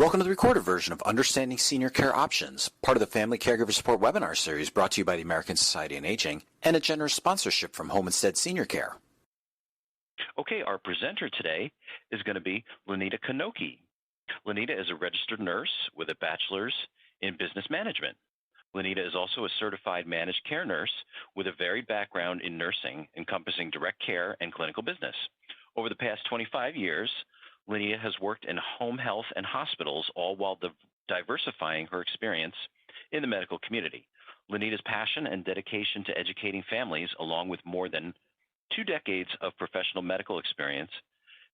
Welcome to the recorded version of Understanding Senior Care Options, part of the Family Caregiver Support webinar series brought to you by the American Society on Aging and a generous sponsorship from Home Instead Senior Care. Okay, our presenter today is going to be Lenita Kanoki. Lenita is a registered nurse with a bachelor's in business management. Lenita is also a certified managed care nurse with a varied background in nursing, encompassing direct care and clinical business. Over the past 25 years, Lenita has worked in home health and hospitals, all while diversifying her experience in the medical community. Lenita's passion and dedication to educating families, along with more than 2 decades of professional medical experience,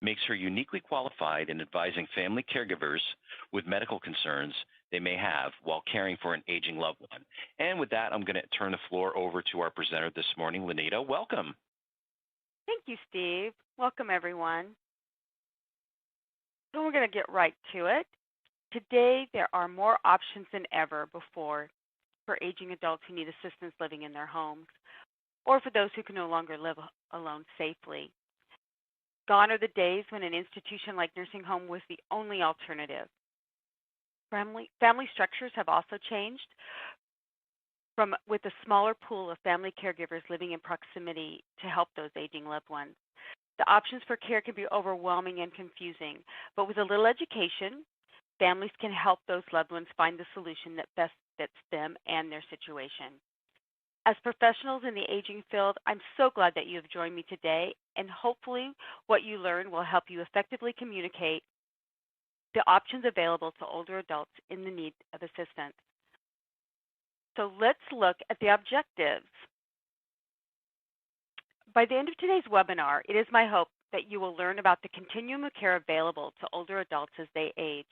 makes her uniquely qualified in advising family caregivers with medical concerns they may have while caring for an aging loved one. And with that, I'm going to turn the floor over to our presenter this morning. Lenita, welcome. Thank you, Steve. Welcome, everyone. So we're going to get right to it. Today, there are more options than ever before for aging adults who need assistance living in their homes, or for those who can no longer live alone safely. Gone are the days when an institution like nursing home was the only alternative. Family structures have also changed with a smaller pool of family caregivers living in proximity to help those aging loved ones. The options for care can be overwhelming and confusing, but with a little education, families can help those loved ones find the solution that best fits them and their situation. As professionals in the aging field, I'm so glad that you have joined me today, and hopefully what you learn will help you effectively communicate the options available to older adults in the need of assistance. So let's look at the objectives. By the end of today's webinar, it is my hope that you will learn about the continuum of care available to older adults as they age.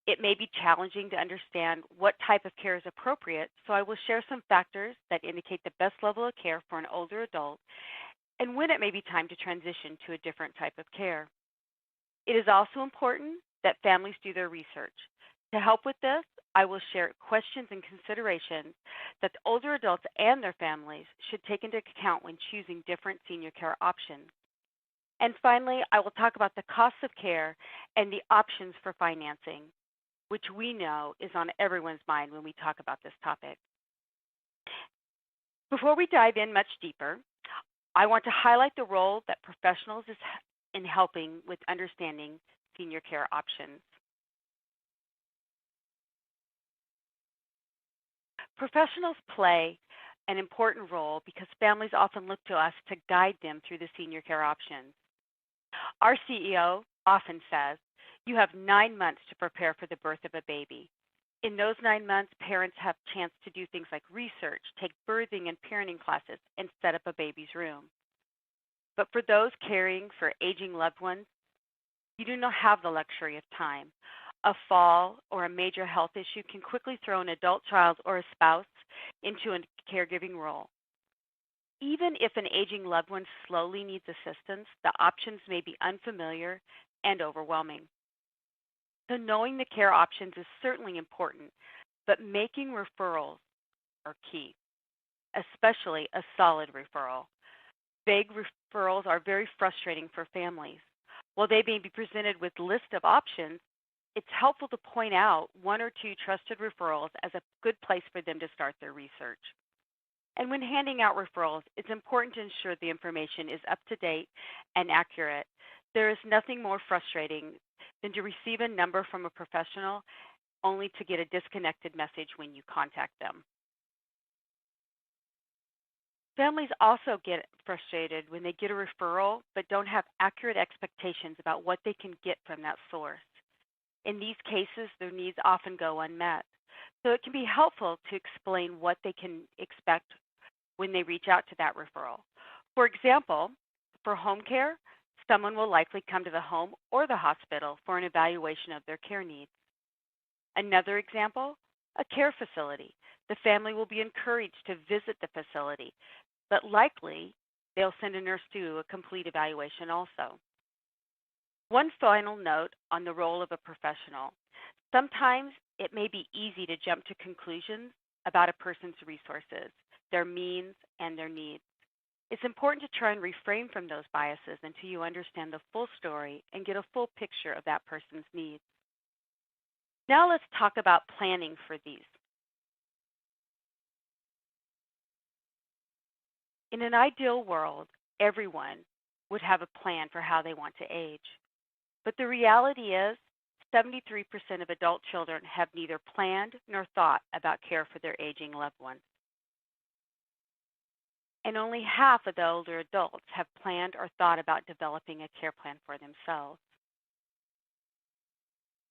It may be challenging to understand what type of care is appropriate, so I will share some factors that indicate the best level of care for an older adult and when it may be time to transition to a different type of care. It is also important that families do their research. To help with this, I will share questions and considerations that the older adults and their families should take into account when choosing different senior care options. And finally, I will talk about the costs of care and the options for financing, which we know is on everyone's mind when we talk about this topic. Before we dive in much deeper, I want to highlight the role that professionals is in helping with understanding senior care options. Professionals play an important role because families often look to us to guide them through the senior care options. Our CEO often says, you have 9 months to prepare for the birth of a baby. In those 9 months, parents have a chance to do things like research, take birthing and parenting classes, and set up a baby's room. But for those caring for aging loved ones, you do not have the luxury of time. A fall or a major health issue can quickly throw an adult child or a spouse into a caregiving role. Even if an aging loved one slowly needs assistance, the options may be unfamiliar and overwhelming. So knowing the care options is certainly important, but making referrals are key, especially a solid referral. Vague referrals are very frustrating for families. While they may be presented with a list of options, it's helpful to point out 1 or 2 trusted referrals as a good place for them to start their research. And when handing out referrals, it's important to ensure the information is up to date and accurate. There is nothing more frustrating than to receive a number from a professional only to get a disconnected message when you contact them. Families also get frustrated when they get a referral but don't have accurate expectations about what they can get from that source. In these cases, their needs often go unmet. So it can be helpful to explain what they can expect when they reach out to that referral. For example, for home care, someone will likely come to the home or the hospital for an evaluation of their care needs. Another example, a care facility. The family will be encouraged to visit the facility, but likely they'll send a nurse to do a complete evaluation also. One final note on the role of a professional. Sometimes it may be easy to jump to conclusions about a person's resources, their means, and their needs. It's important to try and refrain from those biases until you understand the full story and get a full picture of that person's needs. Now let's talk about planning for these. In an ideal world, everyone would have a plan for how they want to age. But the reality is, 73% of adult children have neither planned nor thought about care for their aging loved ones. And only half of the older adults have planned or thought about developing a care plan for themselves.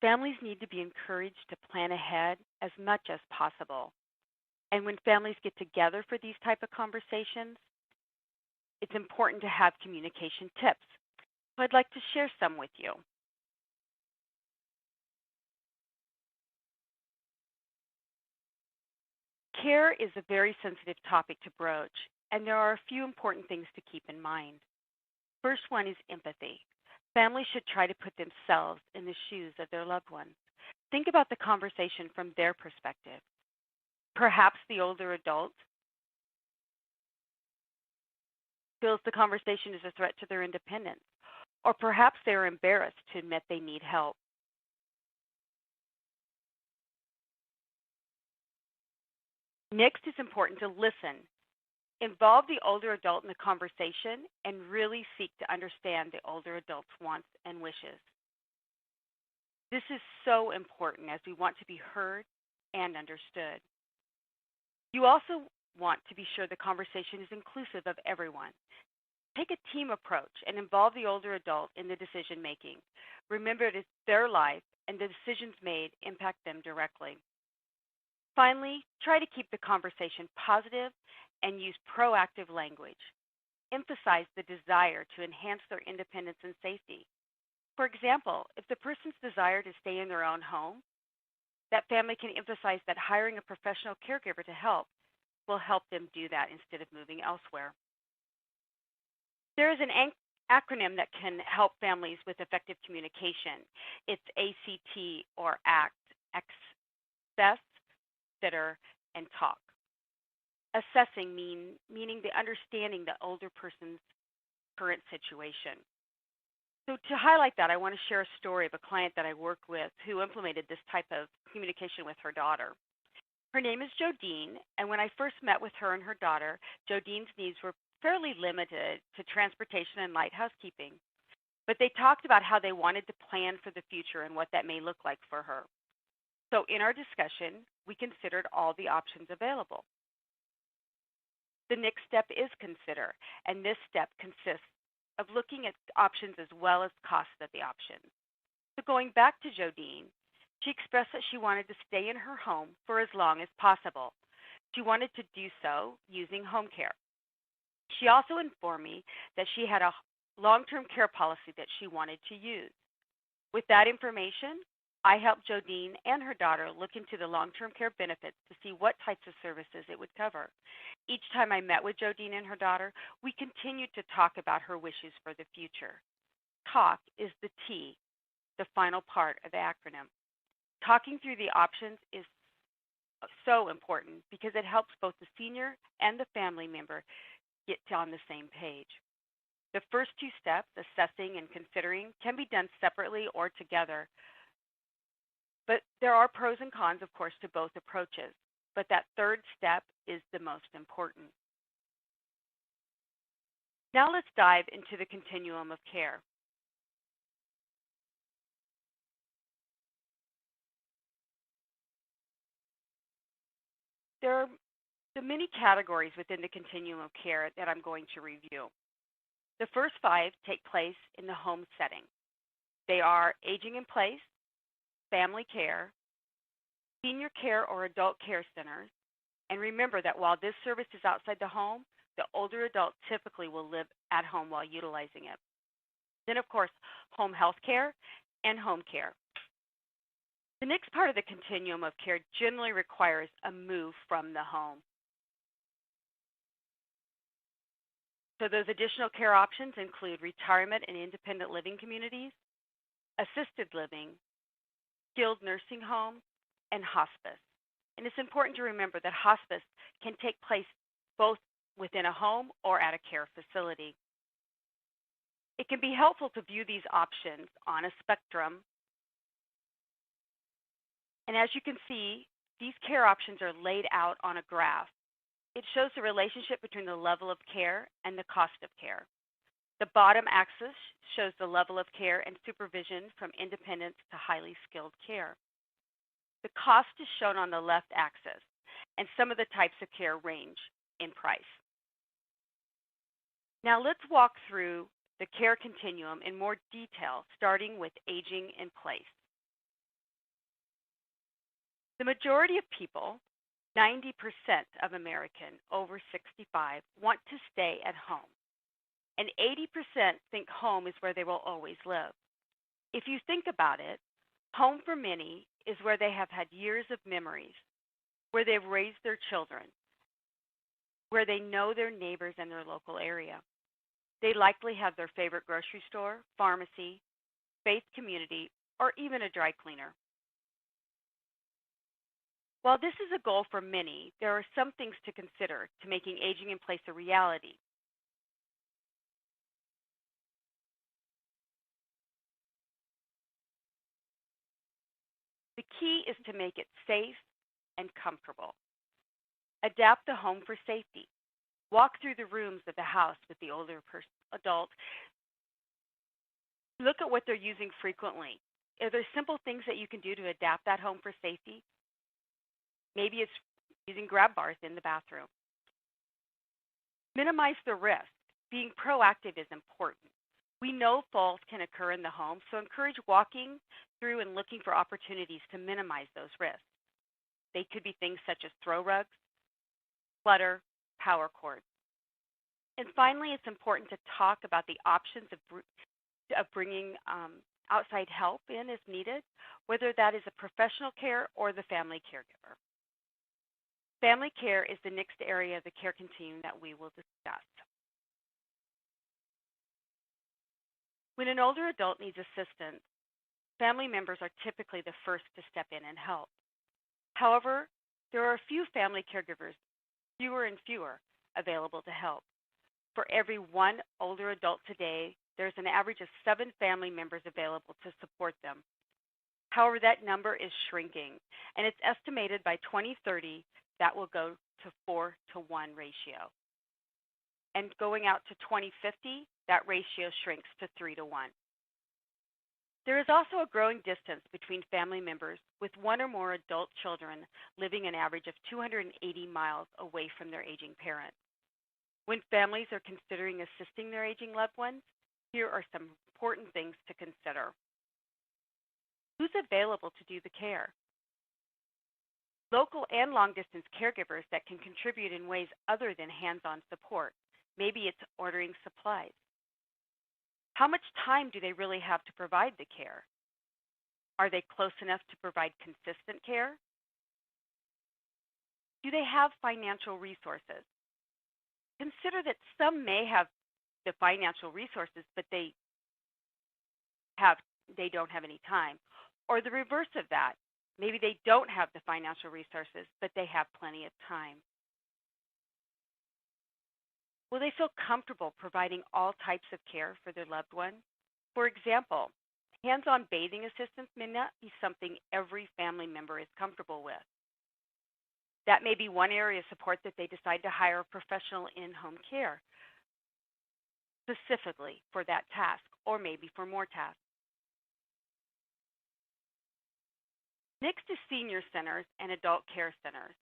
Families need to be encouraged to plan ahead as much as possible. And when families get together for these type of conversations, it's important to have communication tips. So I'd like to share some with you. Care is a very sensitive topic to broach, and there are a few important things to keep in mind. First one is empathy. Families should try to put themselves in the shoes of their loved ones. Think about the conversation from their perspective. Perhaps the older adult feels the conversation is a threat to their independence, or perhaps they're embarrassed to admit they need help. Next, it's important to listen. Involve the older adult in the conversation and really seek to understand the older adult's wants and wishes. This is so important as we want to be heard and understood. You also want to be sure the conversation is inclusive of everyone. Take a team approach and involve the older adult in the decision making. Remember, it is their life and the decisions made impact them directly. Finally, try to keep the conversation positive and use proactive language. Emphasize the desire to enhance their independence and safety. For example, if the person's desire to stay in their own home, that family can emphasize that hiring a professional caregiver to help will help them do that instead of moving elsewhere. There is an acronym that can help families with effective communication. It's ACT or ACT, Assess, Consider, and Talk. Assessing meaning the understanding the older person's current situation. So to highlight that, I want to share a story of a client that I worked with who implemented this type of communication with her daughter. Her name is Jodine, and when I first met with her and her daughter, Jodine's needs were fairly limited to transportation and light housekeeping. But they talked about how they wanted to plan for the future and what that may look like for her. So in our discussion, we considered all the options available. The next step is consider, and this step consists of looking at options as well as costs of the options. So going back to Jodine, she expressed that she wanted to stay in her home for as long as possible. She wanted to do so using home care. She also informed me that she had a long-term care policy that she wanted to use. With that information, I helped Jodine and her daughter look into the long-term care benefits to see what types of services it would cover. Each time I met with Jodine and her daughter, we continued to talk about her wishes for the future. Talk is the T, the final part of the acronym. Talking through the options is so important because it helps both the senior and the family member get on the same page. The first two steps, assessing and considering, can be done separately or together. But there are pros and cons, of course, to both approaches. But that third step is the most important. Now let's dive into the continuum of care. There are the many categories within the continuum of care that I'm going to review. The first 5 take place in the home setting. They are aging in place, family care, senior care or adult care centers, and remember that while this service is outside the home, the older adult typically will live at home while utilizing it. Then, of course, home health care and home care. The next part of the continuum of care generally requires a move from the home. So those additional care options include retirement and independent living communities, assisted living, skilled nursing home, and hospice. And it's important to remember that hospice can take place both within a home or at a care facility. It can be helpful to view these options on a spectrum And as you can see, these care options are laid out on a graph. It shows the relationship between the level of care and the cost of care. The bottom axis shows the level of care and supervision from independence to highly skilled care. The cost is shown on the left axis, and some of the types of care range in price. Now let's walk through the care continuum in more detail, starting with aging in place. The majority of people, 90% of Americans over 65, want to stay at home, and 80% think home is where they will always live. If you think about it, home for many is where they have had years of memories, where they've raised their children, where they know their neighbors and their local area. They likely have their favorite grocery store, pharmacy, faith community, or even a dry cleaner. While this is a goal for many, there are some things to consider to making aging in place a reality. The key is to make it safe and comfortable. Adapt the home for safety. Walk through the rooms of the house with the older adult. Look at what they're using frequently. Are there simple things that you can do to adapt that home for safety? Maybe it's using grab bars in the bathroom. Minimize the risk. Being proactive is important. We know falls can occur in the home, so encourage walking through and looking for opportunities to minimize those risks. They could be things such as throw rugs, clutter, power cords. And finally, it's important to talk about the options of bringing outside help in as needed, whether that is a professional care or the family caregiver. Family care is the next area of the care continuum that we will discuss. When an older adult needs assistance, family members are typically the first to step in and help. However, there are a few family caregivers, fewer and fewer, available to help. For every one older adult today, there's an average of 7 family members available to support them. However, that number is shrinking, and it's estimated by 2030 that will go to 4-to-1 ratio. And going out to 2050, that ratio shrinks to 3-to-1. There is also a growing distance between family members with one or more adult children living an average of 280 miles away from their aging parents. When families are considering assisting their aging loved ones, here are some important things to consider. Who's available to do the care? Local and long-distance caregivers that can contribute in ways other than hands-on support. Maybe it's ordering supplies. How much time do they really have to provide the care? Are they close enough to provide consistent care? Do they have financial resources? Consider that some may have the financial resources, but they don't have any time. Or the reverse of that. Maybe they don't have the financial resources, but they have plenty of time. Will they feel comfortable providing all types of care for their loved one? For example, hands-on bathing assistance may not be something every family member is comfortable with. That may be one area of support that they decide to hire a professional in-home care specifically for that task, or maybe for more tasks. Next is senior centers and adult care centers.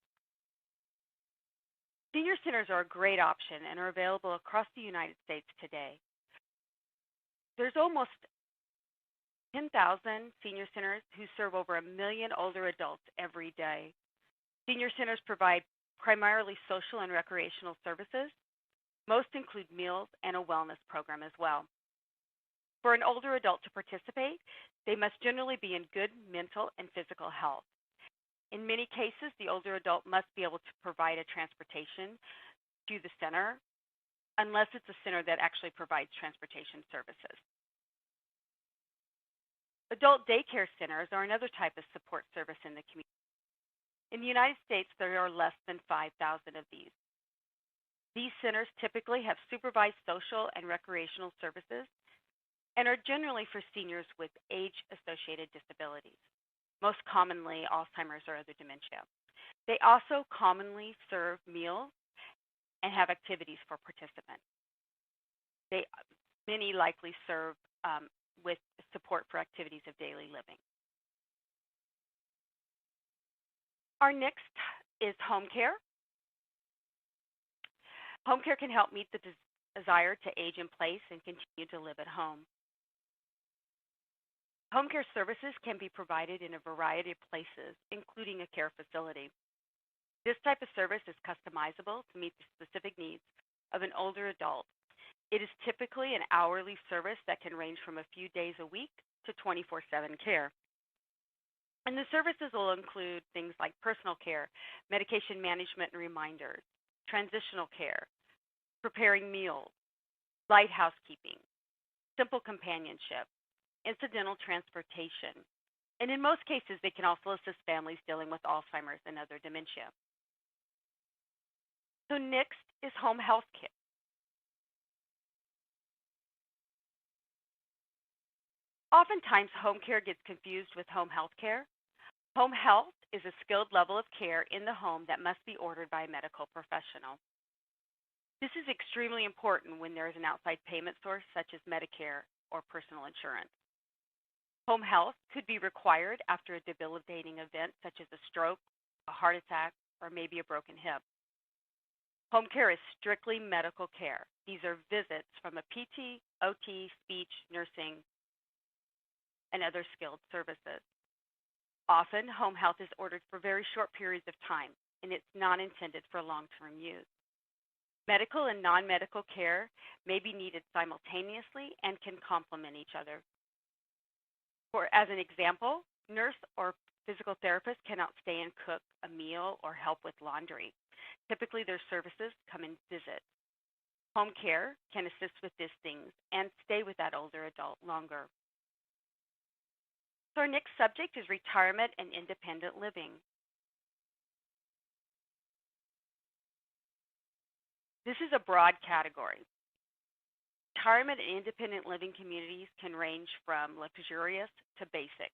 Senior centers are a great option and are available across the United States today. There's almost 10,000 senior centers who serve over 1 million older adults every day. Senior centers provide primarily social and recreational services. Most include meals and a wellness program as well. For an older adult to participate, they must generally be in good mental and physical health. In many cases, the older adult must be able to provide a transportation to the center, unless it's a center that actually provides transportation services. Adult daycare centers are another type of support service in the community. In the United States, there are less than 5,000 of these. These centers typically have supervised social and recreational services and are generally for seniors with age-associated disabilities. most commonly Alzheimer's or other dementia. They also commonly serve meals and have activities for participants. Many likely serve with support for activities of daily living. Our next is home care. Home care can help meet the desire to age in place and continue to live at home. Home care services can be provided in a variety of places, including a care facility. This type of service is customizable to meet the specific needs of an older adult. It is typically an hourly service that can range from a few days a week to 24/7 care. And the services will include things like personal care, medication management and reminders, transitional care, preparing meals, light housekeeping, simple companionship, incidental transportation, and in most cases, they can also assist families dealing with Alzheimer's and other dementia. So next is home health care. Oftentimes, home care gets confused with home health care. Home health is a skilled level of care in the home that must be ordered by a medical professional. This is extremely important when there is an outside payment source such as Medicare or personal insurance. Home health could be required after a debilitating event such as a stroke, a heart attack, or maybe a broken hip. Home care is strictly medical care. These are visits from a PT, OT, speech, nursing, and other skilled services. Often, home health is ordered for very short periods of time, and it's not intended for long-term use. Medical and non-medical care may be needed simultaneously and can complement each other. As an example, nurse or physical therapist cannot stay and cook a meal or help with laundry. Typically, their services come and visit. Home care can assist with these things and stay with that older adult longer. So our next subject is retirement and independent living. This is a broad category. Retirement and independent living communities can range from luxurious to basic.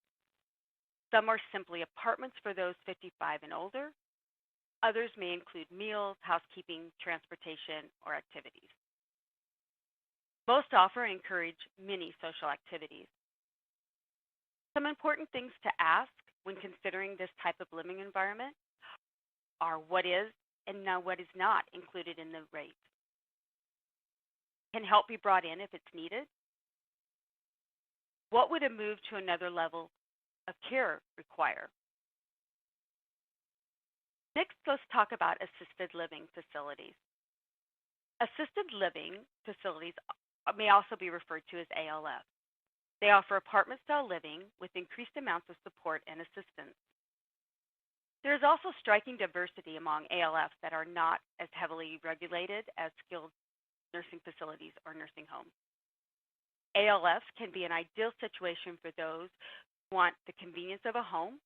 Some are simply apartments for those 55 and older. Others may include meals, housekeeping, transportation, or activities. Most offer and encourage many social activities. Some important things to ask when considering this type of living environment are what is and what is not included in the rate. Can help be brought in if it's needed? What would a move to another level of care require? Next, let's talk about assisted living facilities. Assisted living facilities may also be referred to as ALF. They offer apartment-style living with increased amounts of support and assistance. There is also striking diversity among ALFs that are not as heavily regulated as skilled nursing facilities or nursing homes. ALFs can be an ideal situation for those who want the convenience of a home,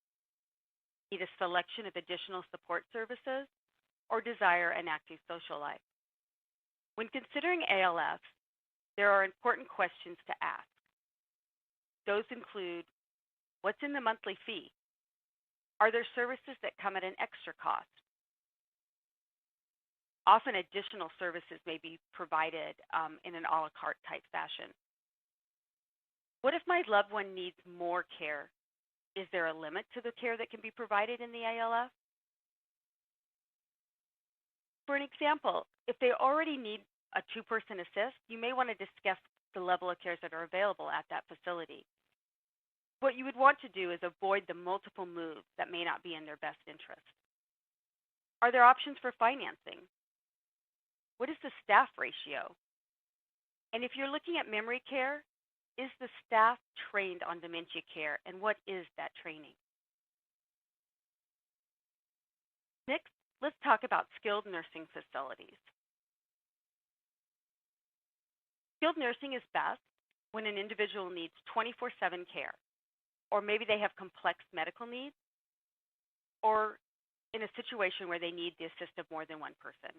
need a selection of additional support services, or desire an active social life. When considering ALFs, there are important questions to ask. Those include, what's in the monthly fee? Are there services that come at an extra cost? Often additional services may be provided in an a la carte type fashion. What if my loved one needs more care? Is there a limit to the care that can be provided in the ALF? For an example, if they already need a two-person assist, you may want to discuss the level of cares that are available at that facility. What you would want to do is avoid the multiple moves that may not be in their best interest. Are there options for financing? What is the staff ratio? And if you're looking at memory care, is the staff trained on dementia care, and what is that training? Next, let's talk about skilled nursing facilities. Skilled nursing is best when an individual needs 24/7 care, or maybe they have complex medical needs, or in a situation where they need the assist of more than one person.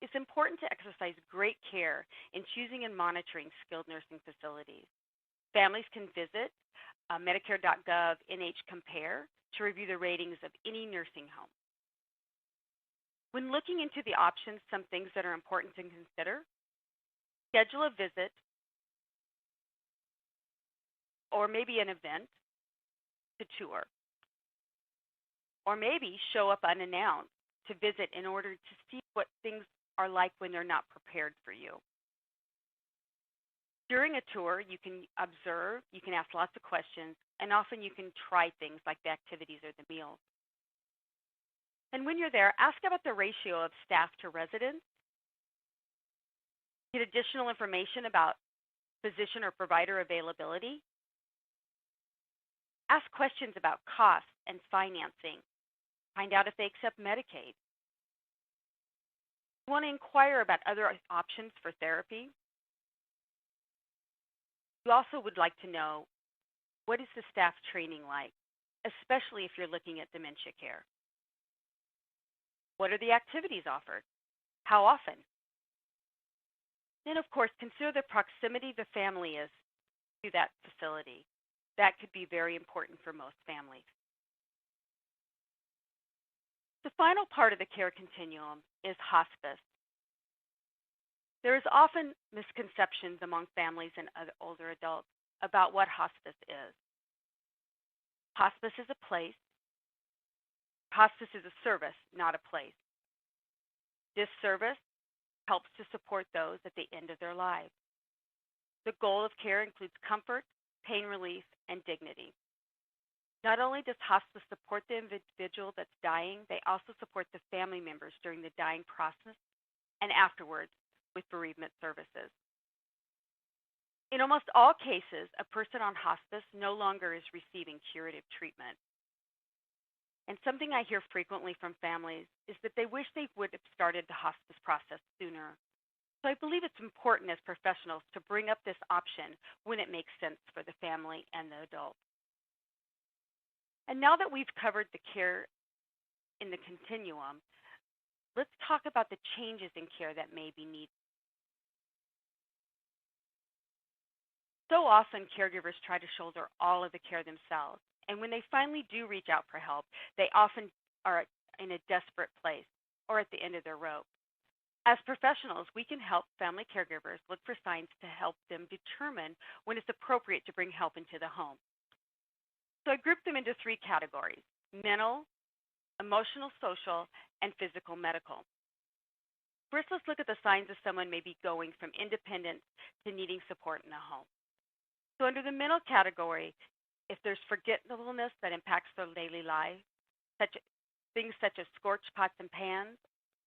It's important to exercise great care in choosing and monitoring skilled nursing facilities. Families can visit Medicare.gov NH to review the ratings of any nursing home. When looking into the options, some things that are important to consider: schedule a visit or maybe an event to tour, or maybe show up unannounced to visit in order to see what things are like when they're not prepared for you. During a tour, you can observe, you can ask lots of questions, and often you can try things like the activities or the meals. And when you're there, ask about the ratio of staff to residents. Get additional information about physician or provider availability. Ask questions about costs and financing. Find out if they accept Medicaid. You want to inquire about other options for therapy. You also would like to know, what is the staff training like, especially if you're looking at dementia care? What are the activities offered? How often? Then, of course, consider the proximity the family is to that facility. That could be very important for most families. The final part of the care continuum is hospice. There is often misconceptions among families and older adults about what hospice is. Hospice is a place. Hospice is a service, not a place. This service helps to support those at the end of their lives. The goal of care includes comfort, pain relief, and dignity. Not only does hospice support the individual that's dying, they also support the family members during the dying process and afterwards with bereavement services. In almost all cases, a person on hospice no longer is receiving curative treatment. And something I hear frequently from families is that they wish they would have started the hospice process sooner. So I believe it's important as professionals to bring up this option when it makes sense for the family and the adult. And now that we've covered the care in the continuum, let's talk about the changes in care that may be needed. So often, caregivers try to shoulder all of the care themselves, and when they finally do reach out for help, they often are in a desperate place or at the end of their rope. As professionals, we can help family caregivers look for signs to help them determine when it's appropriate to bring help into the home. So I grouped them into three categories: mental, emotional, social, and physical medical. First, let's look at the signs of someone may be going from independence to needing support in the home. So under the mental category, if there's forgetfulness that impacts their daily life, things such as scorched pots and pans,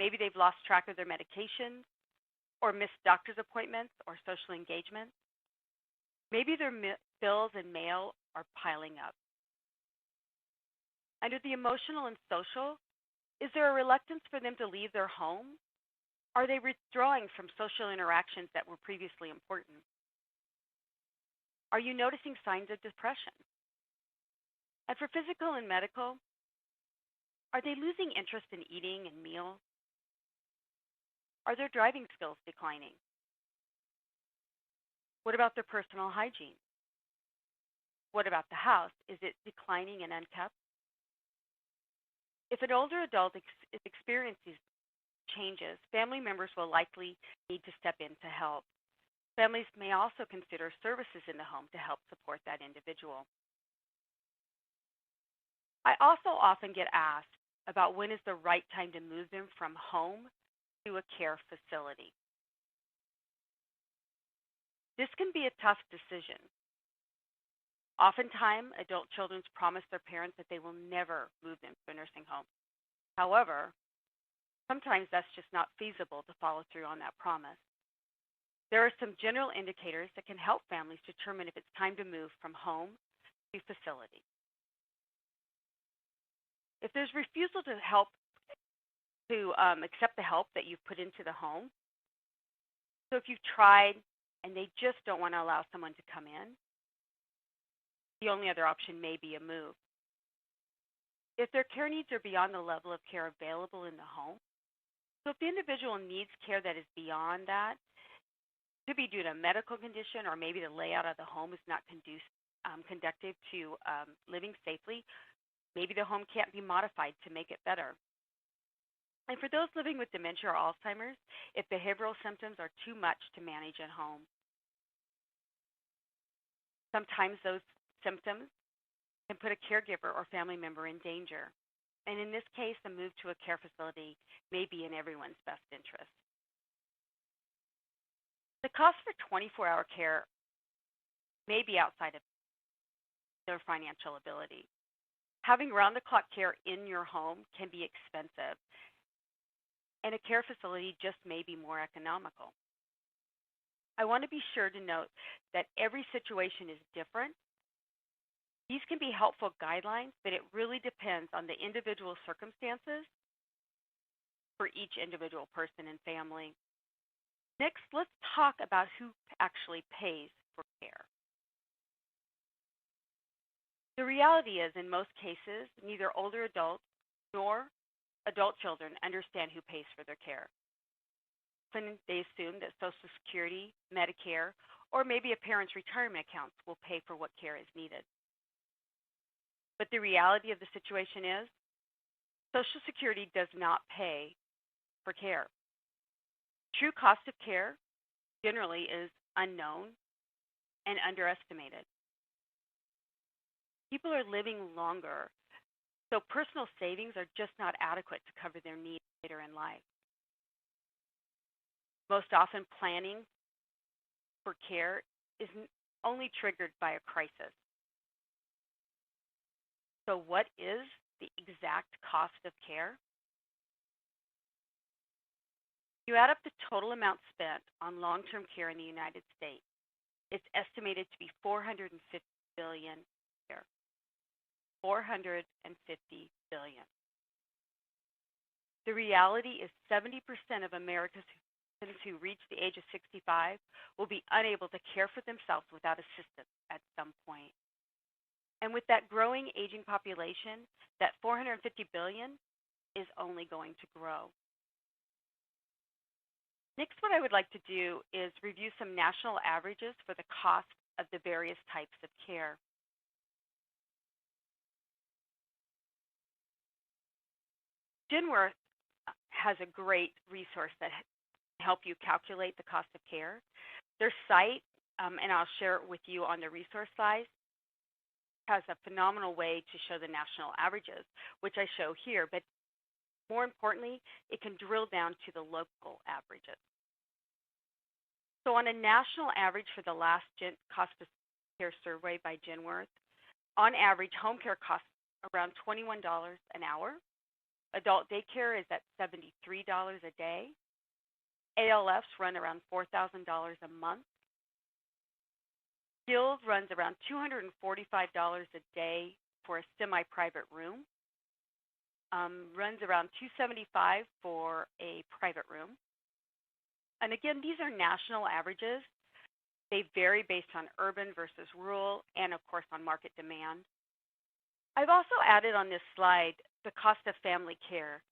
maybe they've lost track of their medications or missed doctor's appointments or social engagements. Maybe their bills and mail are piling up. Under the emotional and social, is there a reluctance for them to leave their home? Are they withdrawing from social interactions that were previously important? Are you noticing signs of depression? And for physical and medical, are they losing interest in eating and meals? Are their driving skills declining? What about their personal hygiene? What about the house? Is it declining and unkept? If an older adult experiences changes, family members will likely need to step in to help. Families may also consider services in the home to help support that individual. I also often get asked about when is the right time to move them from home to a care facility. This can be a tough decision. Oftentimes, adult children promise their parents that they will never move them to a nursing home. However, sometimes that's just not feasible to follow through on that promise. There are some general indicators that can help families determine if it's time to move from home to facility. If there's refusal to accept the help that you've put into the home, so if you've tried and they just don't want to allow someone to come in, the only other option may be a move. If their care needs are beyond the level of care available in the home, so if the individual needs care that is beyond that, Could be due to a medical condition, or maybe the layout of the home is not conducive to living safely. Maybe the home can't be modified to make it better. And for those living with dementia or Alzheimer's, if behavioral symptoms are too much to manage at home, sometimes those symptoms can put a caregiver or family member in danger. And in this case, a move to a care facility may be in everyone's best interest. The cost for 24-hour care may be outside of their financial ability. Having round-the-clock care in your home can be expensive, and a care facility just may be more economical. I want to be sure to note that every situation is different. These can be helpful guidelines, but it really depends on the individual circumstances for each individual person and family. Next, let's talk about who actually pays for care. The reality is, in most cases, neither older adults nor adult children understand who pays for their care. Often they assume that Social Security, Medicare, or maybe a parent's retirement accounts will pay for what care is needed. But the reality of the situation is, Social Security does not pay for care. True cost of care generally is unknown and underestimated. People are living longer, so personal savings are just not adequate to cover their needs later in life. Most often, planning for care is only triggered by a crisis. So what is the exact cost of care? You add up the total amount spent on long-term care in the United States. It's estimated to be $450 billion a year. $450 billion. The reality is 70% of Americans who reach the age of 65 will be unable to care for themselves without assistance at some point. And with that growing aging population, that $450 billion is only going to grow. Next, what I would like to do is review some national averages for the cost of the various types of care. Genworth has a great resource that can help you calculate the cost of care. Their site, and I'll share it with you on the resource slide, has a phenomenal way to show the national averages, which I show here, but more importantly, it can drill down to the local averages. So on a national average for the last cost of care survey by Genworth, on average, home care costs around $21 an hour. Adult daycare is at $73 a day. ALFs run around $4,000 a month. Skilled runs around $245 a day for a semi-private room. Runs around $275 for a private room. And again, these are national averages. They vary based on urban versus rural and, of course, on market demand. I've also added on this slide the cost of family care.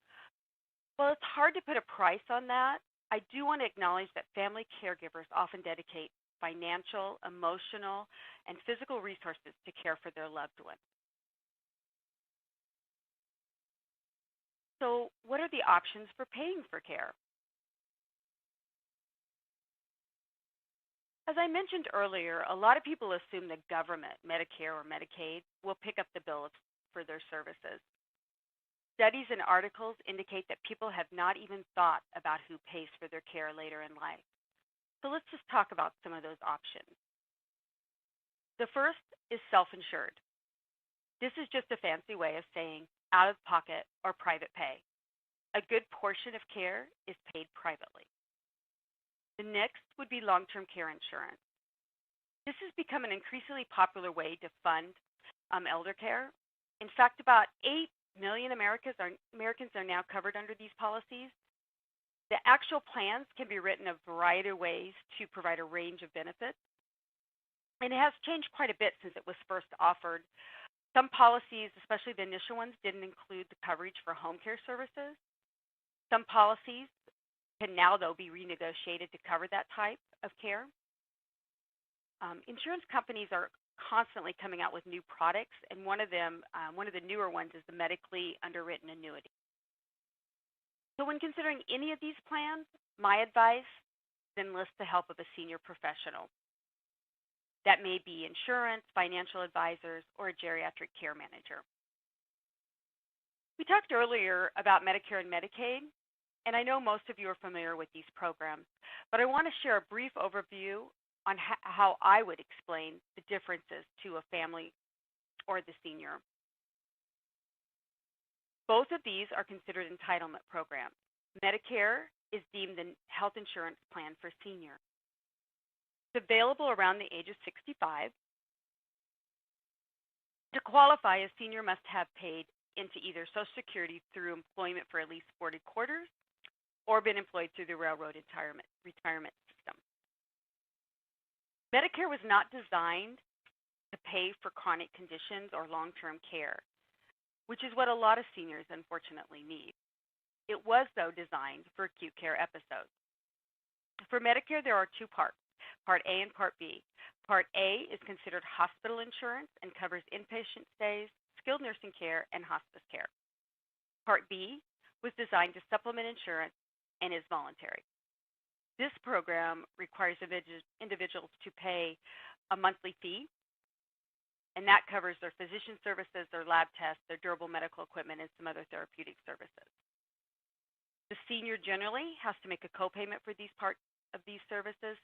Well, it's hard to put a price on that. I do want to acknowledge that family caregivers often dedicate financial, emotional, and physical resources to care for their loved ones. So what are the options for paying for care? As I mentioned earlier, a lot of people assume the government, Medicare or Medicaid, will pick up the bill for their services. Studies and articles indicate that people have not even thought about who pays for their care later in life. So let's just talk about some of those options. The first is self-insured. This is just a fancy way of saying out-of-pocket or private pay. A good portion of care is paid privately. The next would be long-term care insurance. This has become an increasingly popular way to fund elder care. In fact, about 8 million Americans are now covered under these policies. The actual plans can be written a variety of ways to provide a range of benefits. And it has changed quite a bit since it was first offered. Some policies, especially the initial ones, didn't include the coverage for home care services. Some policies can now, though, be renegotiated to cover that type of care. Insurance companies are constantly coming out with new products, and one of the newer ones is the medically underwritten annuity. So when considering any of these plans, my advice is enlist the help of a senior professional. That may be insurance, financial advisors, or a geriatric care manager. We talked earlier about Medicare and Medicaid, and I know most of you are familiar with these programs, but I want to share a brief overview on how I would explain the differences to a family or the senior. Both of these are considered entitlement programs. Medicare is deemed the health insurance plan for seniors. It's available around the age of 65. To qualify, a senior must have paid into either Social Security through employment for at least 40 quarters or been employed through the railroad retirement system. Medicare was not designed to pay for chronic conditions or long-term care, which is what a lot of seniors unfortunately need. It was, though, designed for acute care episodes. For Medicare, there are two parts, Part A and Part B. Part A is considered hospital insurance and covers inpatient stays, skilled nursing care, and hospice care. Part B was designed to supplement insurance and is voluntary. This program requires individuals to pay a monthly fee, and that covers their physician services, their lab tests, their durable medical equipment, and some other therapeutic services. The senior generally has to make a copayment for these parts of these services.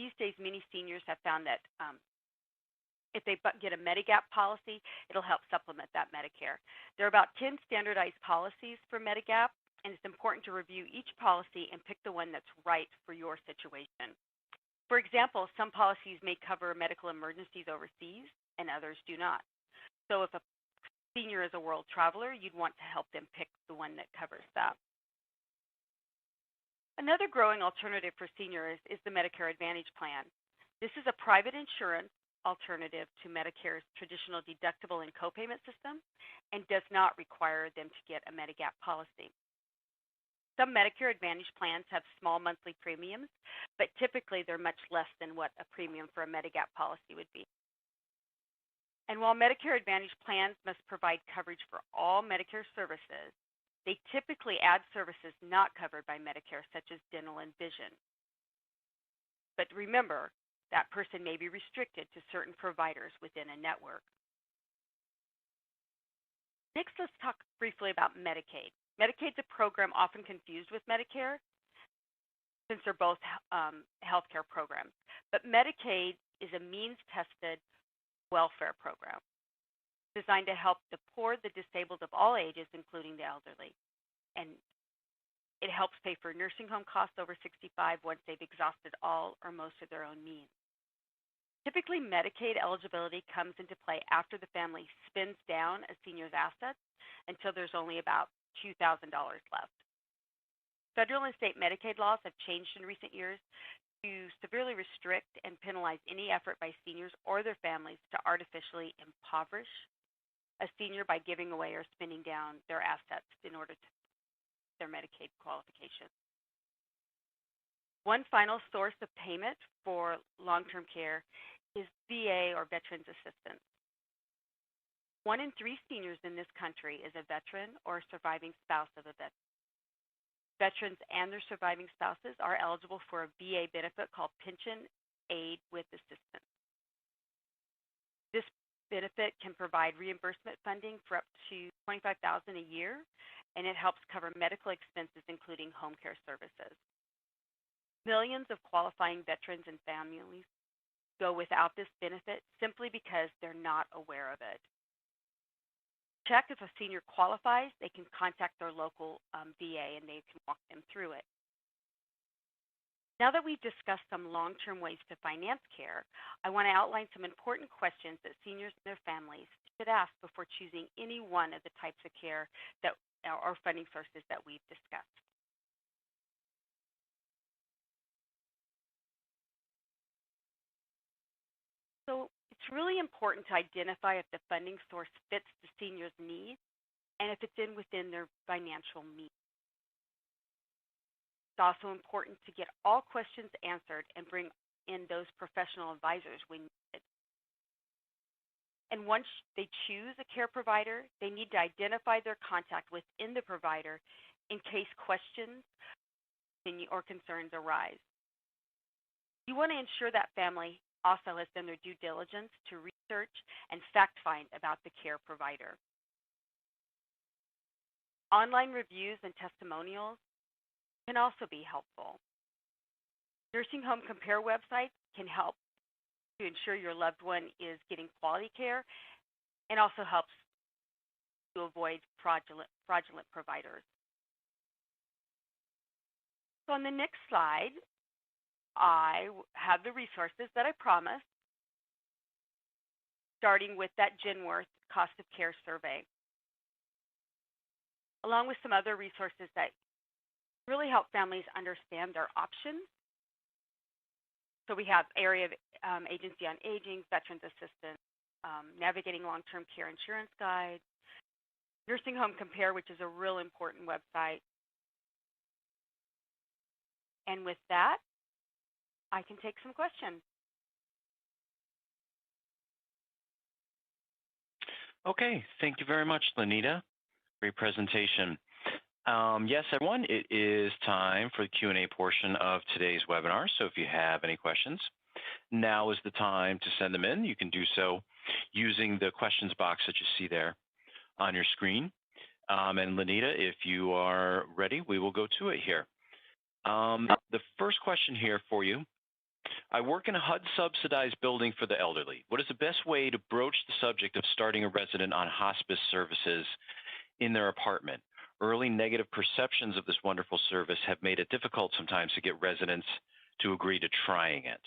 These days, many seniors have found that if they get a Medigap policy, it'll help supplement that Medicare. There are about 10 standardized policies for Medigap, and it's important to review each policy and pick the one that's right for your situation. For example, some policies may cover medical emergencies overseas and others do not. So if a senior is a world traveler, you'd want to help them pick the one that covers that. Another growing alternative for seniors is the Medicare Advantage plan. This is a private insurance alternative to Medicare's traditional deductible and copayment system and does not require them to get a Medigap policy. Some Medicare Advantage plans have small monthly premiums, but typically they're much less than what a premium for a Medigap policy would be. And while Medicare Advantage plans must provide coverage for all Medicare services, they typically add services not covered by Medicare, such as dental and vision. But remember, that person may be restricted to certain providers within a network. Next, let's talk briefly about Medicaid. Medicaid's a program often confused with Medicare since they're both healthcare programs. But Medicaid is a means-tested welfare program designed to help the poor, the disabled of all ages, including the elderly. And it helps pay for nursing home costs over 65 once they've exhausted all or most of their own means. Typically, Medicaid eligibility comes into play after the family spends down a senior's assets until there's only about $2,000 left. Federal and state Medicaid laws have changed in recent years to severely restrict and penalize any effort by seniors or their families to artificially impoverish a senior by giving away or spending down their assets in order to their Medicaid qualifications. One final source of payment for long-term care is VA or Veterans Assistance. 1 in 3 seniors in this country is a veteran or a surviving spouse of a veteran. Veterans and their surviving spouses are eligible for a VA benefit called Pension Aid with Assistance. This benefit can provide reimbursement funding for up to $25,000 a year, and it helps cover medical expenses, including home care services. Millions of qualifying veterans and families go without this benefit simply because they're not aware of it. Check if a senior qualifies, they can contact their local VA and they can walk them through it. Now that we've discussed some long-term ways to finance care, I want to outline some important questions that seniors and their families should ask before choosing any one of the types of care that or funding sources that we've discussed. So it's really important to identify if the funding source fits the senior's needs and if it's within their financial means. also important to get all questions answered and bring in those professional advisors when needed. And once they choose a care provider, they need to identify their contact within the provider in case questions or concerns arise. You want to ensure that family also has done their due diligence to research and fact-find about the care provider. Online reviews and testimonials can also be helpful. Nursing home compare websites can help to ensure your loved one is getting quality care and also helps to avoid fraudulent providers. So on the next slide, I have the resources that I promised, starting with that Genworth Cost of Care Survey, along with some other resources that really help families understand their options. So we have Area of Agency on Aging, Veterans Assistance, Navigating Long-Term Care Insurance Guide, Nursing Home Compare, which is a real important website. And with that, I can take some questions. Okay, thank you very much, Lenita. Great presentation. Yes, everyone, it is time for the Q&A portion of today's webinar. So if you have any questions, now is the time to send them in. You can do so using the questions box that you see there on your screen. And Lenita, if you are ready, we will go to it here. The first question here for you. I work in a HUD-subsidized building for the elderly. What is the best way to broach the subject of starting a resident on hospice services in their apartment? Early negative perceptions of this wonderful service have made it difficult sometimes to get residents to agree to trying it.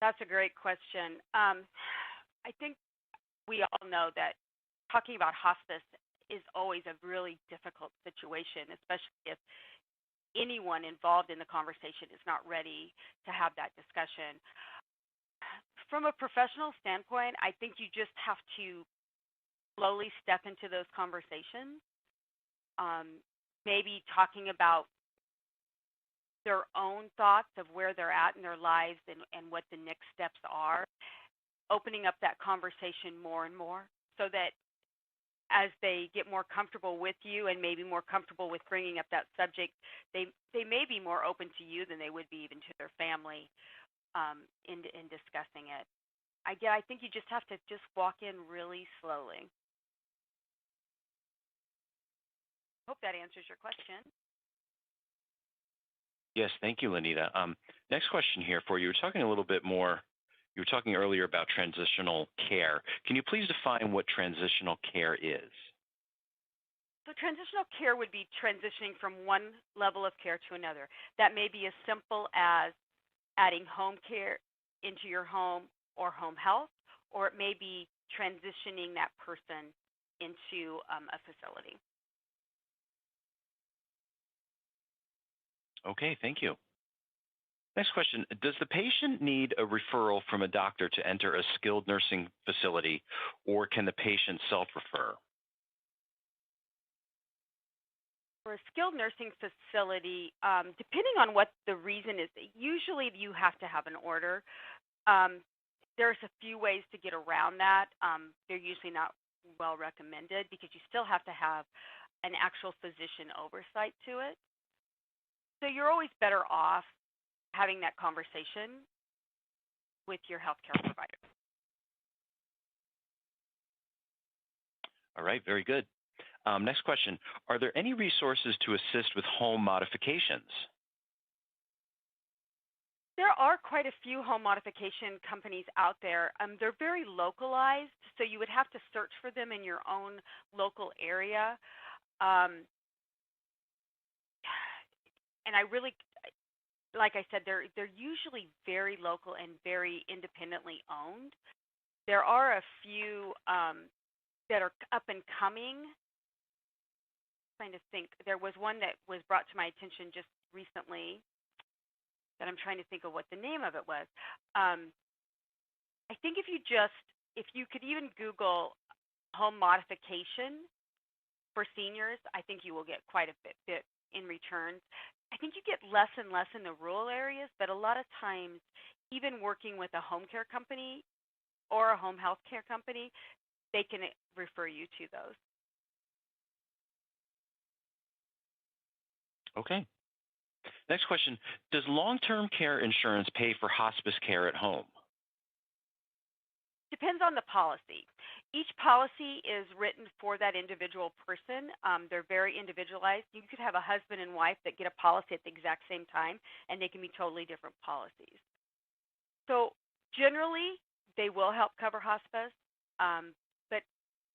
That's a great question. I think we all know that talking about hospice is always a really difficult situation, especially if anyone involved in the conversation is not ready to have that discussion. From a professional standpoint, I think you just have to slowly step into those conversations, maybe talking about their own thoughts of where they're at in their lives and what the next steps are, opening up that conversation more and more so that as they get more comfortable with you and maybe more comfortable with bringing up that subject, they may be more open to you than they would be even to their family in discussing it. I think you just have to just walk in really slowly. Hope that answers your question. Yes, thank you, Lenita. Next question here for you. We're talking a little bit more. You were talking earlier about transitional care. Can you please define what transitional care is? So transitional care would be transitioning from one level of care to another. That may be as simple as adding home care into your home or home health, or it may be transitioning that person into a facility. Okay, thank you. Next question. Does the patient need a referral from a doctor to enter a skilled nursing facility, or can the patient self-refer? For a skilled nursing facility, depending on what the reason is, usually you have to have an order. There's a few ways to get around that. They're usually not well recommended because you still have to have an actual physician oversight to it. So you're always better off having that conversation with your healthcare provider. All right, very good. Next question. Are there any resources to assist with home modifications? There are quite a few home modification companies out there. They're very localized, so you would have to search for them in your own local area. And I really, like I said, they're usually very local and very independently owned. There are a few that are up and coming. I'm trying to think. There was one that was brought to my attention just recently that I'm trying to think of what the name of it was. I think if you could even Google home modification for seniors, I think you will get quite a bit in returns. I think you get less and less in the rural areas, but a lot of times, even working with a home care company or a home health care company, they can refer you to those. Okay. Next question. Does long-term care insurance pay for hospice care at home? Depends on the policy. Each policy is written for that individual person. They're very individualized. You could have a husband and wife that get a policy at the exact same time, and they can be totally different policies. So generally, they will help cover hospice, but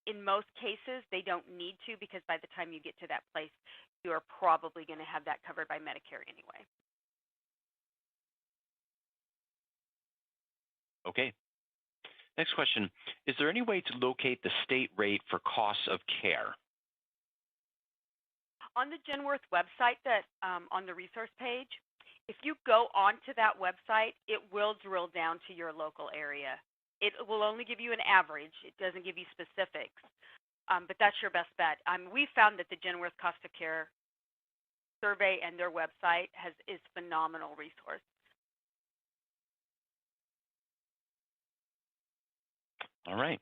in most cases, they don't need to, because by the time you get to that place, you are probably going to have that covered by Medicare anyway. Okay. Next question. Is there any way to locate the state rate for costs of care? On the Genworth website, that on the resource page, if you go onto that website, it will drill down to your local area. It will only give you an average. It doesn't give you specifics, but that's your best bet. We found that the Genworth Cost of Care survey and their website is a phenomenal resource. All right.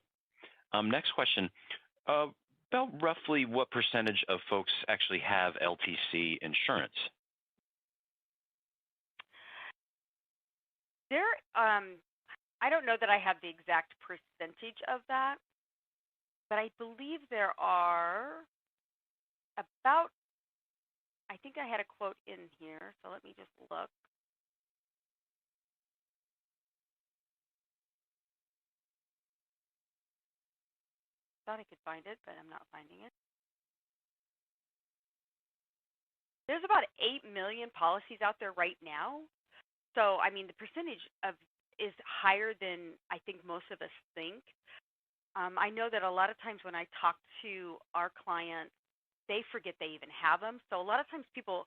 Next question. About roughly what percentage of folks actually have LTC insurance? I don't know that I have the exact percentage of that, but I believe there are about, I think I had a quote in here, so let me just look. Thought I could find it, but I'm not finding it. There's about 8 million policies out there right now. So, I mean, the percentage is higher than I think most of us think. I know that a lot of times when I talk to our clients, they forget they even have them. So a lot of times people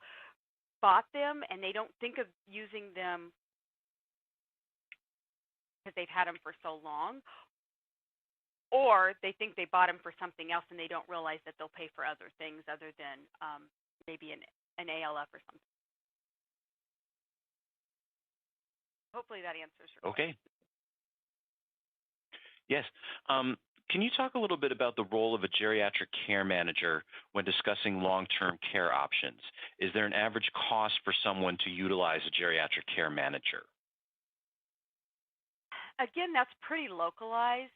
bought them and they don't think of using them because they've had them for so long. Or they think they bought them for something else and they don't realize that they'll pay for other things other than maybe an ALF or something. Hopefully that answers your question. Okay. Yes. Can you talk a little bit about the role of a geriatric care manager when discussing long-term care options? Is there an average cost for someone to utilize a geriatric care manager? Again, that's pretty localized.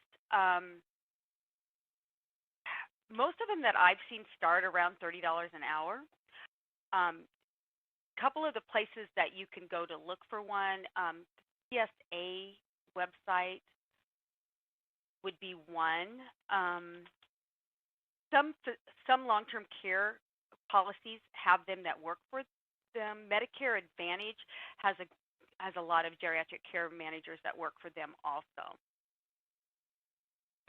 Most of them that I've seen start around $30 an hour. Couple of the places that you can go to look for one, PSA website would be one. Some long-term care policies have them that work for them. Medicare Advantage has a lot of geriatric care managers that work for them also.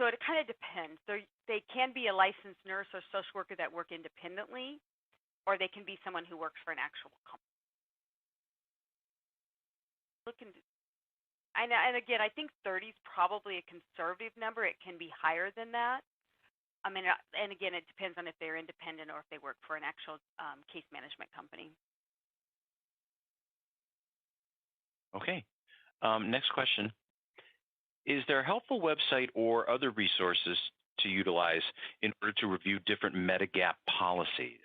So it kind of depends. They can be a licensed nurse or social worker that work independently, or they can be someone who works for an actual company. And again, I think 30 is probably a conservative number. It can be higher than that. I mean, and again, it depends on if they're independent or if they work for an actual case management company. Okay. Next question. Is there a helpful website or other resources to utilize in order to review different Medigap policies?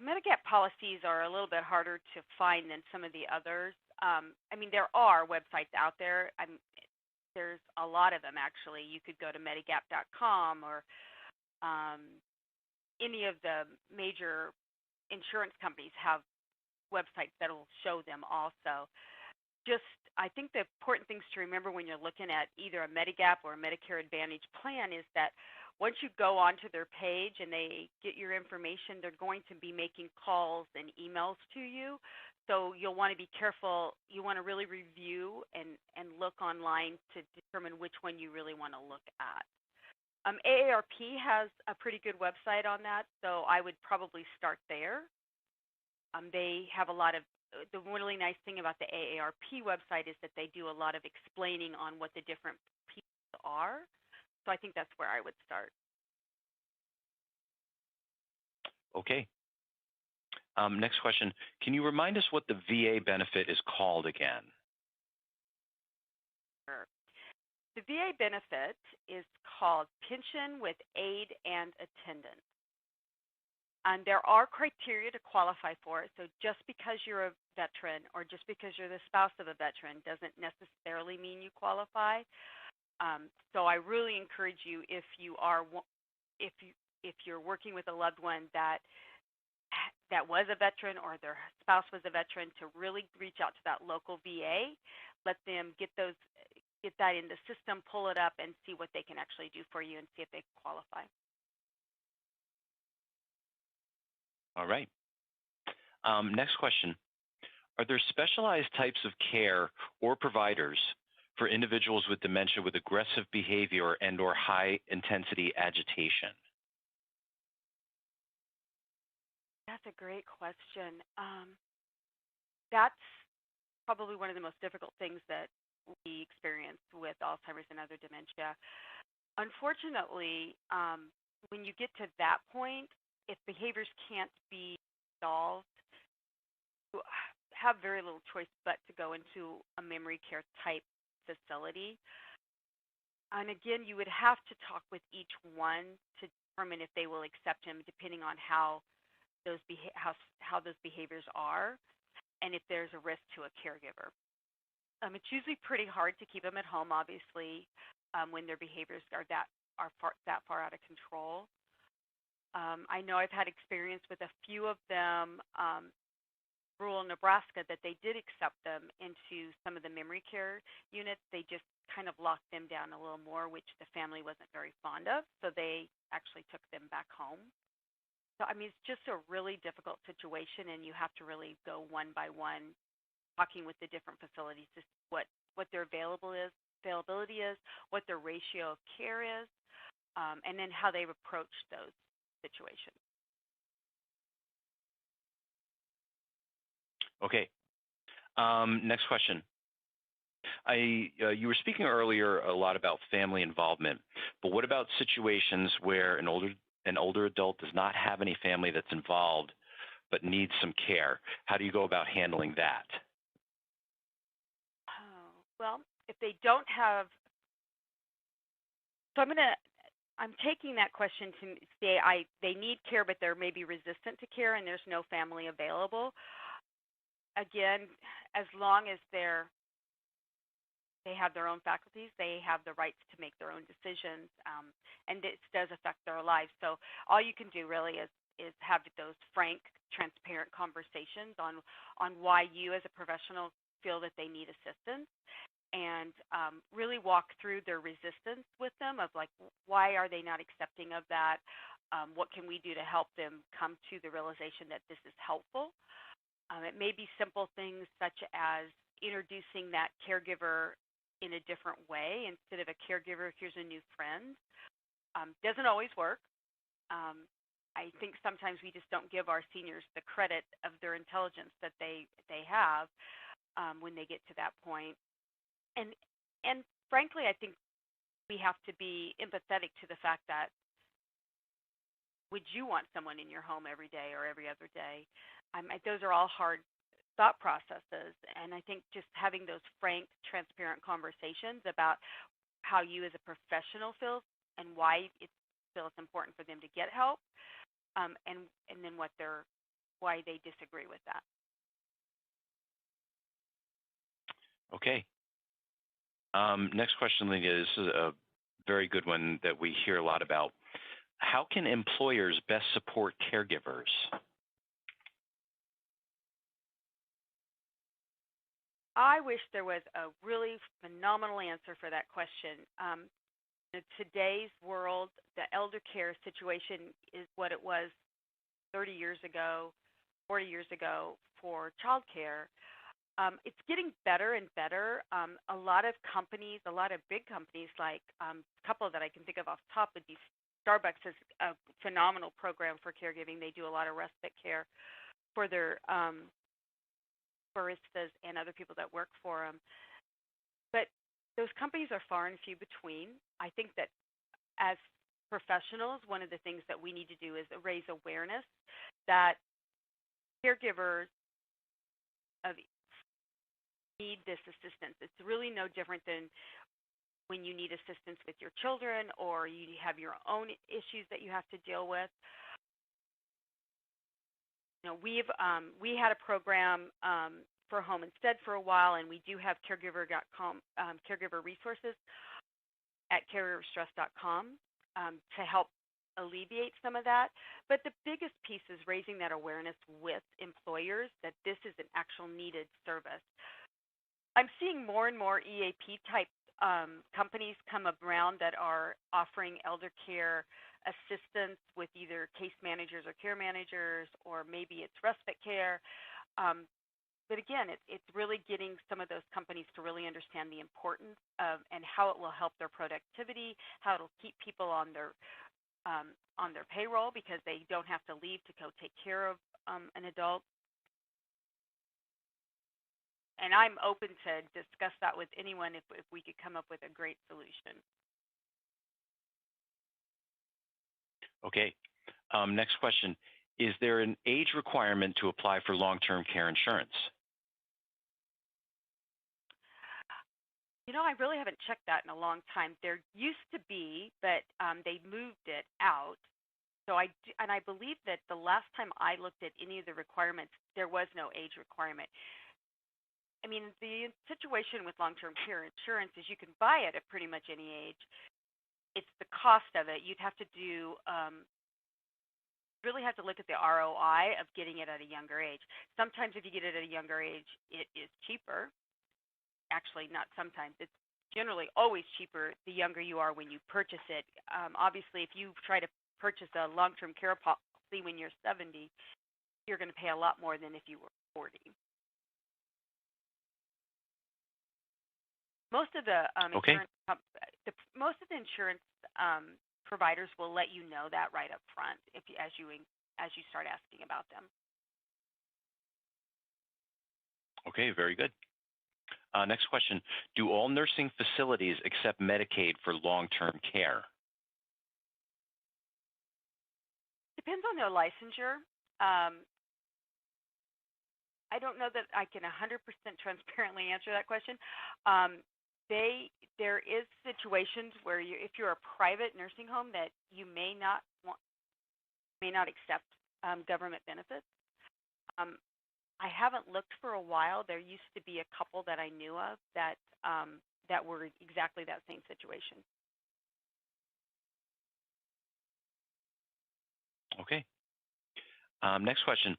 Medigap policies are a little bit harder to find than some of the others. I mean, there are websites out there. There's a lot of them, actually. You could go to medigap.com or any of the major insurance companies have websites that will show them also. I think the important things to remember when you're looking at either a Medigap or a Medicare Advantage plan is that once you go onto their page and they get your information, they're going to be making calls and emails to you. So you'll want to be careful. You want to really review and look online to determine which one you really want to look at. AARP has a pretty good website on that, so I would probably start there. They have a lot of, the really nice thing about the AARP website is that they do a lot of explaining on what the different pieces are. So I think that's where I would start. Okay. Next question. Can you remind us what the VA benefit is called again? Sure. The VA benefit is called Pension with Aid and Attendance. And there are criteria to qualify for it. So just because you're a veteran or just because you're the spouse of a veteran doesn't necessarily mean you qualify. So I really encourage you, if you're working with a loved one that was a veteran or their spouse was a veteran, to really reach out to that local VA, let them get that in the system, pull it up, and see what they can actually do for you and see if they qualify. All right. Next question. Are there specialized types of care or providers for individuals with dementia with aggressive behavior and/or high-intensity agitation? That's a great question. That's probably one of the most difficult things that we experience with Alzheimer's and other dementia. Unfortunately, when you get to that point, if behaviors can't be solved, you have very little choice but to go into a memory care type facility. And again, you would have to talk with each one to determine if they will accept him, depending on how those behaviors are and if there's a risk to a caregiver. It's usually pretty hard to keep them at home, obviously, when their behaviors are that far out of control. I know I've had experience with a few of them, rural Nebraska, that they did accept them into some of the memory care units. They just kind of locked them down a little more, which the family wasn't very fond of, so they actually took them back home. So, I mean, it's just a really difficult situation, and you have to really go one by one, talking with the different facilities to see what their availability is, what their ratio of care is, and then how they've approached those situations. Okay. Next question. You were speaking earlier a lot about family involvement, but what about situations where an older adult does not have any family that's involved but needs some care? How do you go about handling that? Well, if they don't have, so I'm taking that question to say they need care, but they're maybe resistant to care and there's no family available. Again, as long as they have their own faculties, they have the rights to make their own decisions, and this does affect their lives. So all you can do really is have those frank, transparent conversations on why you as a professional feel that they need assistance, and really walk through their resistance with them of like, why are they not accepting of that? What can we do to help them come to the realization that this is helpful? It may be simple things such as introducing that caregiver in a different way. Instead of a caregiver, here's a new friend. Doesn't always work. I think sometimes we just don't give our seniors the credit of their intelligence that they have when they get to that point. And frankly, I think we have to be empathetic to the fact that, would you want someone in your home every day or every other day? Those are all hard thought processes, and I think just having those frank, transparent conversations about how you as a professional feel and why it's important for them to get help, and then why they disagree with that. Okay. Next question, Lydia. This is a very good one that we hear a lot about. How can employers best support caregivers? I wish there was a really phenomenal answer for that question. In today's world, the elder care situation is what it was 30 years ago, 40 years ago for child care. It's getting better and better. A lot of companies, a lot of big companies, like a couple that I can think of off the top would be Starbucks has a phenomenal program for caregiving. They do a lot of respite care for their baristas and other people that work for them. But those companies are far and few between. I think that as professionals, one of the things that we need to do is raise awareness that caregivers of need this assistance. It's really no different than when you need assistance with your children or you have your own issues that you have to deal with. We had a program for Home Instead for a while, and we do have caregiver.com, caregiver resources at caregiverstress.com to help alleviate some of that. But the biggest piece is raising that awareness with employers that this is an actual needed service. I'm seeing more and more EAP type companies come around that are offering elder care assistance with either case managers or care managers, or maybe it's respite care. But again, it's really getting some of those companies to really understand the importance of and how it will help their productivity, how it'll keep people on their payroll because they don't have to leave to go take care of an adult. And I'm open to discuss that with anyone if we could come up with a great solution. Okay. Next question. Is there an age requirement to apply for long-term care insurance? I really haven't checked that in a long time. There used to be, but they moved it out. So I believe that the last time I looked at any of the requirements, there was no age requirement. I mean, the situation with long-term care insurance is you can buy it at pretty much any age. It's the cost of it. You'd have to do really have to look at the ROI of getting it at a younger age. Sometimes if you get it at a younger age, it is cheaper. Actually, not sometimes. It's generally always cheaper the younger you are when you purchase it. Obviously, if you try to purchase a long-term care policy when you're 70, you're going to pay a lot more than if you were 40. Most of the insurance providers will let you know that right up front as you start asking about them. Okay, very good. Next question. Do all nursing facilities accept Medicaid for long-term care? Depends on their licensure. I don't know that I can 100% transparently answer that question. There is situations where if you're a private nursing home that you may not accept government benefits. I haven't looked for a while. There used to be a couple that I knew of that were exactly that same situation. Okay. Next question.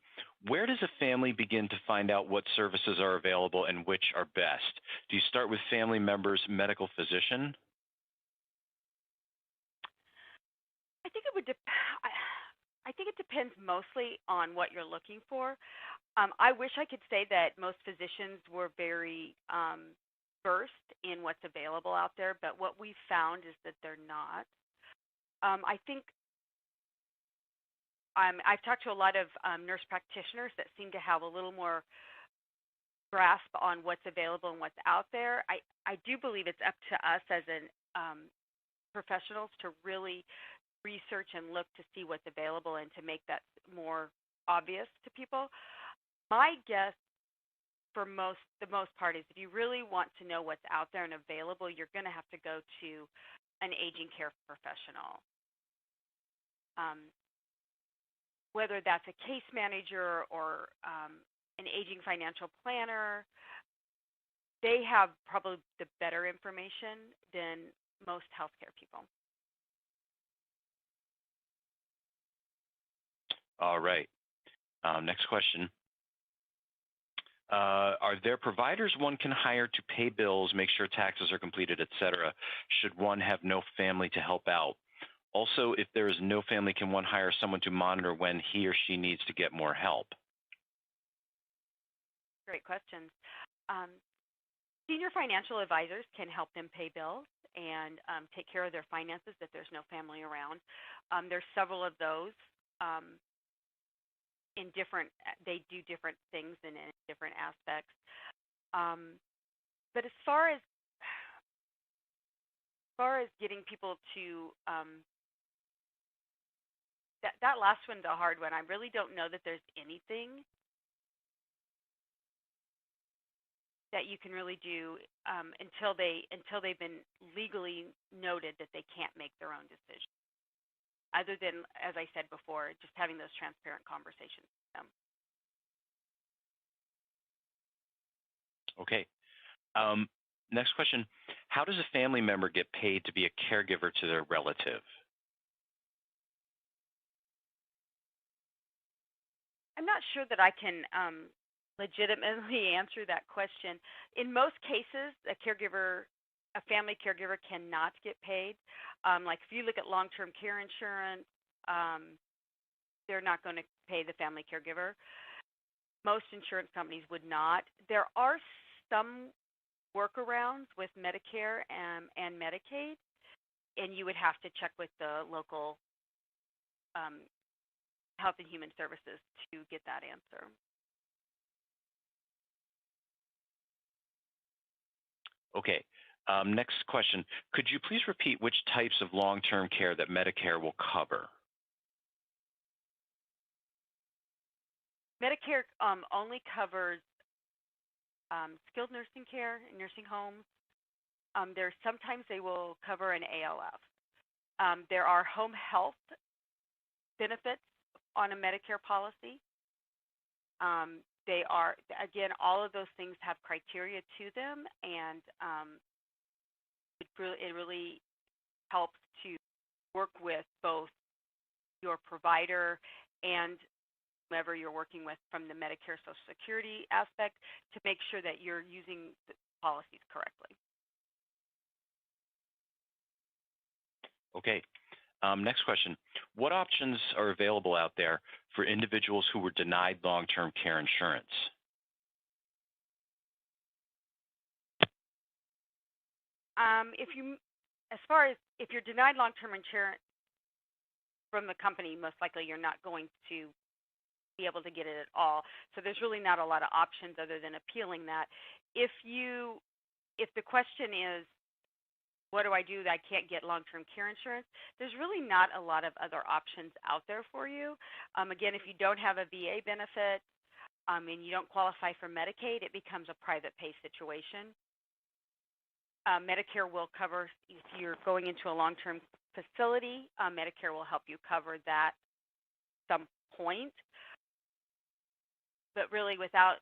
Where does a family begin to find out what services are available and which are best? Do you start with family members' medical physician? I think it depends mostly on what you're looking for. I wish I could say that most physicians were very versed in what's available out there, but what we've found is that they're not. I think I've talked to a lot of nurse practitioners that seem to have a little more grasp on what's available and what's out there. I do believe it's up to us as professionals to really research and look to see what's available and to make that more obvious to people. My guess for the most part is if you really want to know what's out there and available, you're going to have to go to an aging care professional. Whether that's a case manager or an aging financial planner, they have probably the better information than most healthcare people. All right. Next question. Are there providers one can hire to pay bills, make sure taxes are completed, etc., should one have no family to help out? Also, if there is no family, can one hire someone to monitor when he or she needs to get more help? Great questions. Senior financial advisors can help them pay bills and take care of their finances if there's no family around. There's several of those they do different things in different aspects. But as far as getting people to that last one's a hard one. I really don't know that there's anything that you can really do until they've been legally noted that they can't make their own decision. Other than, as I said before, just having those transparent conversations with them. Okay. Next question. How does a family member get paid to be a caregiver to their relative? I'm not sure that I can legitimately answer that question. In most cases, a family caregiver cannot get paid. Like if you look at long-term care insurance, they're not going to pay the family caregiver. Most insurance companies would not. There are some workarounds with Medicare and Medicaid, and you would have to check with the local Health and Human Services to get that answer. Okay. Next question. Could you please repeat which types of long-term care that Medicare will cover? Medicare only covers skilled nursing care in nursing homes. Sometimes they will cover an ALF. There are home health benefits on a Medicare policy. They are, again, all of those things have criteria to them, and it really helps to work with both your provider and whoever you're working with from the Medicare Social Security aspect to make sure that you're using the policies correctly. Okay. Next question. What options are available out there for individuals who were denied long-term care insurance? If you're denied long-term insurance from the company, most likely you're not going to be able to get it at all. So there's really not a lot of options other than appealing that. If the question is, what do I do that I can't get long-term care insurance? There's really not a lot of other options out there for you. Again, if you don't have a VA benefit and you don't qualify for Medicaid, it becomes a private pay situation. Medicare will cover, if you're going into a long-term facility, Medicare will help you cover that at some point. But really, without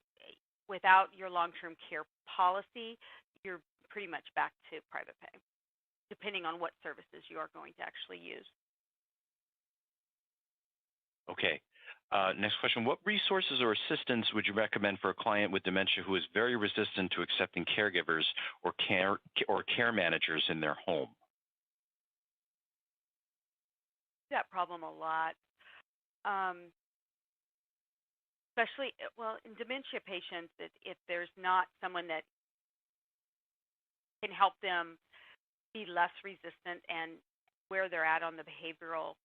your long-term care policy, you're pretty much back to private pay, depending on what services you are going to actually use. Okay. Next question. What resources or assistance would you recommend for a client with dementia who is very resistant to accepting caregivers or care managers in their home? That problem a lot. Especially, well, in dementia patients, if there's not someone that can help them be less resistant and where they're at on the behavioral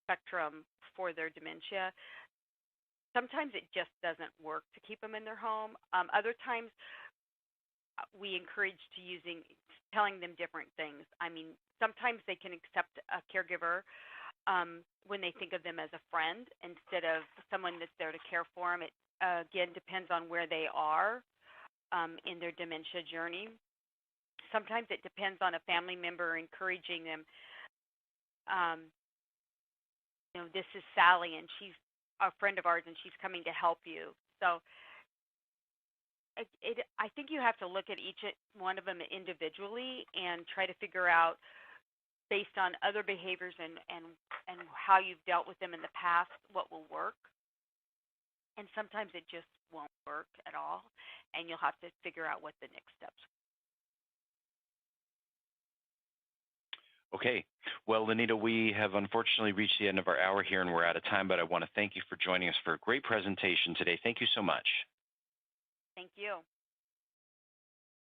spectrum for their dementia, sometimes it just doesn't work to keep them in their home. Other times, we encourage telling them different things. I mean, sometimes they can accept a caregiver when they think of them as a friend instead of someone that's there to care for them. It, again, depends on where they are in their dementia journey. Sometimes it depends on a family member encouraging them. This is Sally, and she's a friend of ours, and she's coming to help you. So I think you have to look at each one of them individually and try to figure out, based on other behaviors and how you've dealt with them in the past, what will work. And sometimes it just won't work at all, and you'll have to figure out what the next steps are. Okay. Well, Lenita, we have unfortunately reached the end of our hour here, and we're out of time, but I want to thank you for joining us for a great presentation today. Thank you so much. Thank you.